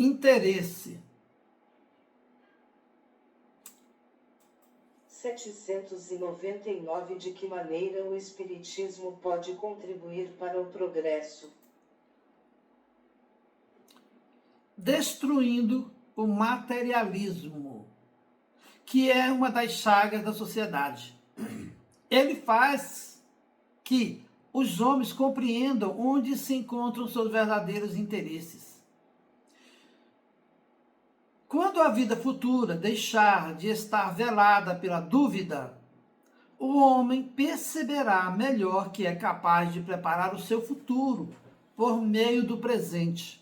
interesse. 799. De que maneira o Espiritismo pode contribuir para o progresso? Destruindo o materialismo, que é uma das chagas da sociedade. Ele faz que os homens compreendam onde se encontram seus verdadeiros interesses. Quando a vida futura deixar de estar velada pela dúvida, o homem perceberá melhor que é capaz de preparar o seu futuro por meio do presente,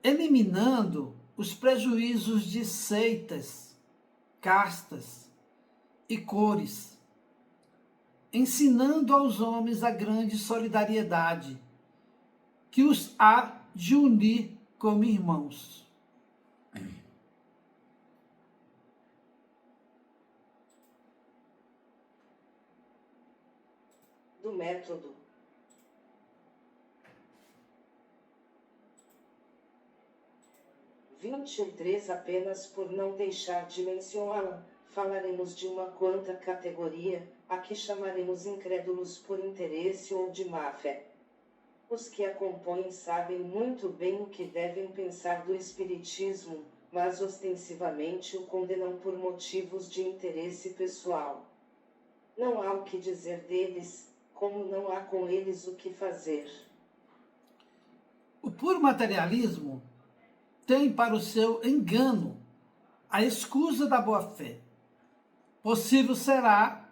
eliminando os prejuízos de seitas, castas e cores, ensinando aos homens a grande solidariedade que os há de unir como irmãos. Do método. 23. Apenas por não deixar de mencioná-la, falaremos de uma quarta categoria, a que chamaremos incrédulos por interesse ou de má fé. Os que a compõem sabem muito bem o que devem pensar do Espiritismo, mas ostensivamente o condenam por motivos de interesse pessoal. Não há o que dizer deles, como não há com eles o que fazer. O puro materialismo tem para o seu engano a escusa da boa-fé. Possível será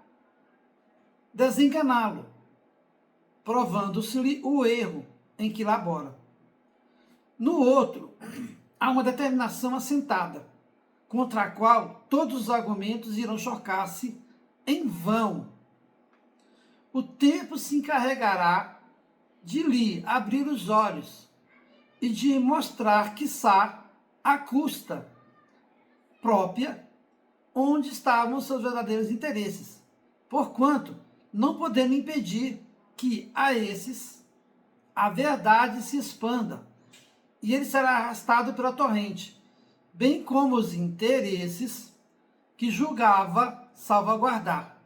desenganá-lo, provando-se-lhe o erro em que labora. No outro, há uma determinação assentada, contra a qual todos os argumentos irão chocar-se em vão. O tempo se encarregará de lhe abrir os olhos e de mostrar, quiçá, à custa própria, onde estavam seus verdadeiros interesses, porquanto não podendo impedir que a esses a verdade se expanda, e ele será arrastado pela torrente, bem como os interesses que julgava salvaguardar.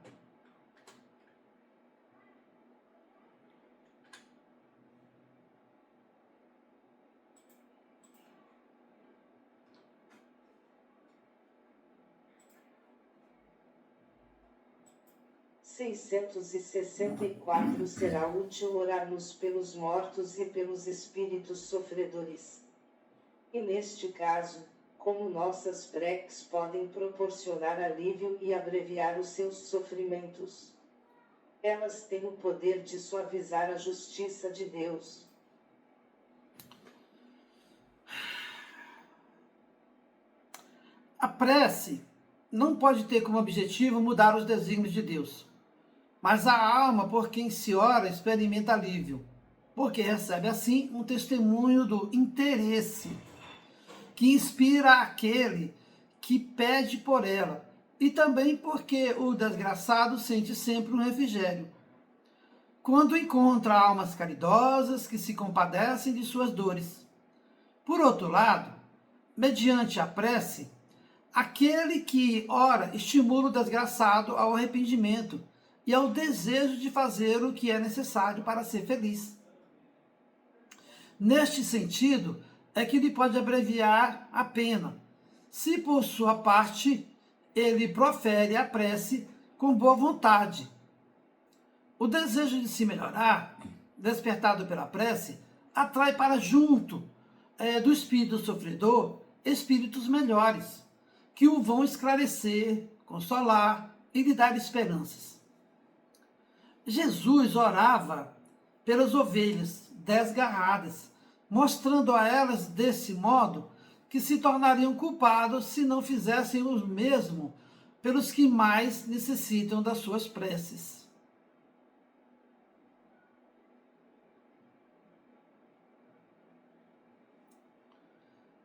(664) Será útil orarmos pelos mortos e pelos espíritos sofredores. E neste caso, como nossas preces podem proporcionar alívio e abreviar os seus sofrimentos, elas têm o poder de suavizar a justiça de Deus. A prece não pode ter como objetivo mudar os desígnios de Deus, mas a alma por quem se ora experimenta alívio, porque recebe assim um testemunho do interesse que inspira aquele que pede por ela, e também porque o desgraçado sente sempre um refrigério quando encontra almas caridosas que se compadecem de suas dores. Por outro lado, mediante a prece, aquele que ora estimula o desgraçado ao arrependimento e ao desejo de fazer o que é necessário para ser feliz. Neste sentido, é que ele pode abreviar a pena, se por sua parte ele profere a prece com boa vontade. O desejo de se melhorar, despertado pela prece, atrai para junto do espírito sofredor espíritos melhores, que o vão esclarecer, consolar e lhe dar esperanças. Jesus orava pelas ovelhas desgarradas, mostrando a elas desse modo que se tornariam culpados se não fizessem o mesmo pelos que mais necessitam das suas preces.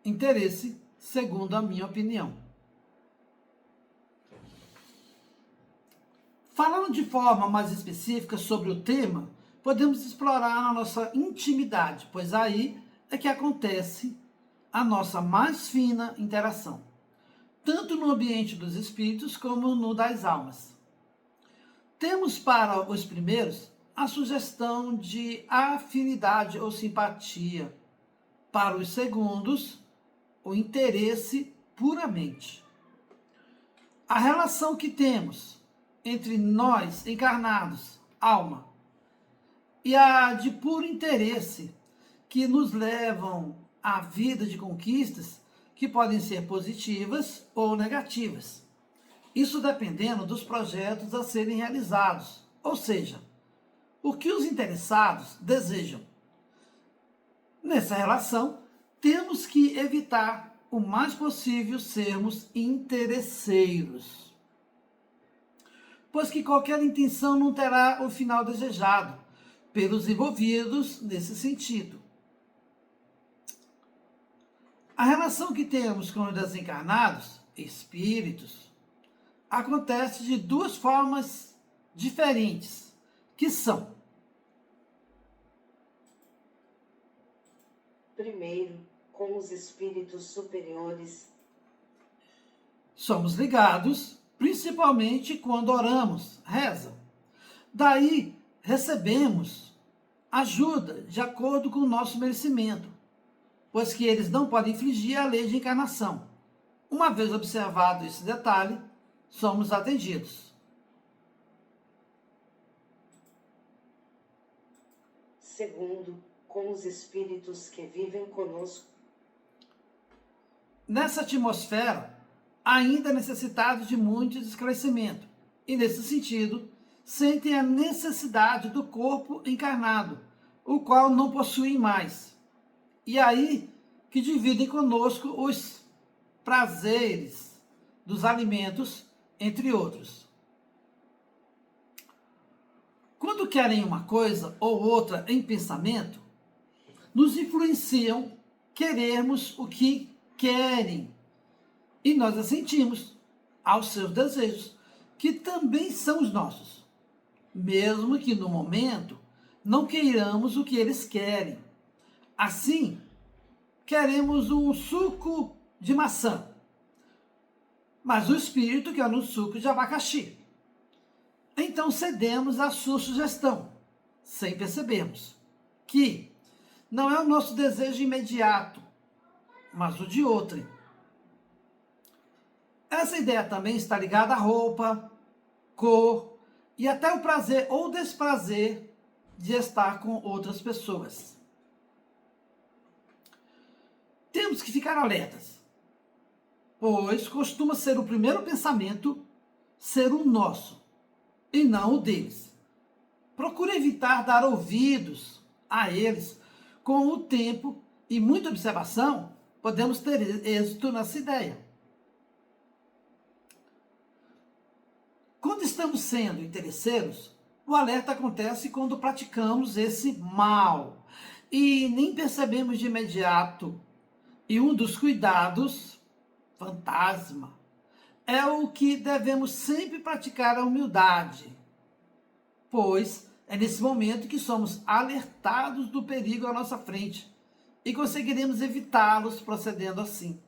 Interesse, segundo a minha opinião. Falando de forma mais específica sobre o tema, podemos explorar na nossa intimidade, pois aí é que acontece a nossa mais fina interação, tanto no ambiente dos espíritos como no das almas. Temos para os primeiros a sugestão de afinidade ou simpatia, para os segundos, o interesse puramente. A relação que temos entre nós, encarnados, alma, e a de puro interesse, que nos levam à vida de conquistas que podem ser positivas ou negativas. Isso dependendo dos projetos a serem realizados, ou seja, o que os interessados desejam. Nessa relação, temos que evitar o mais possível sermos interesseiros, pois que qualquer intenção não terá o final desejado pelos envolvidos nesse sentido. A relação que temos com os desencarnados, espíritos, acontece de duas formas diferentes, que são: primeiro, com os espíritos superiores. Somos ligados, principalmente quando oramos, reza. Daí recebemos ajuda de acordo com o nosso merecimento, pois que eles não podem infringir a lei de encarnação. Uma vez observado esse detalhe, somos atendidos. Segundo, com os espíritos que vivem conosco. Nessa atmosfera, ainda necessitados de muito esclarecimento, e nesse sentido, sentem a necessidade do corpo encarnado, o qual não possuem mais. E aí que dividem conosco os prazeres dos alimentos, entre outros. Quando querem uma coisa ou outra em pensamento, nos influenciam querermos o que querem, e nós assentimos aos seus desejos, que também são os nossos, mesmo que no momento não queiramos o que eles querem. Assim, queremos um suco de maçã, mas o espírito quer um suco de abacaxi. Então cedemos à sua sugestão, sem percebermos que não é o nosso desejo imediato, mas o de outrem. Essa ideia também está ligada à roupa, cor e até o prazer ou desprazer de estar com outras pessoas. Temos que ficar alertas, pois costuma ser o primeiro pensamento ser o nosso e não o deles. Procure evitar dar ouvidos a eles. Com o tempo e muita observação, podemos ter êxito nessa ideia. Quando estamos sendo interesseiros, o alerta acontece quando praticamos esse mal e nem percebemos de imediato. E um dos cuidados, fantasma, é o que devemos sempre praticar a humildade, pois é nesse momento que somos alertados do perigo à nossa frente e conseguiremos evitá-los procedendo assim.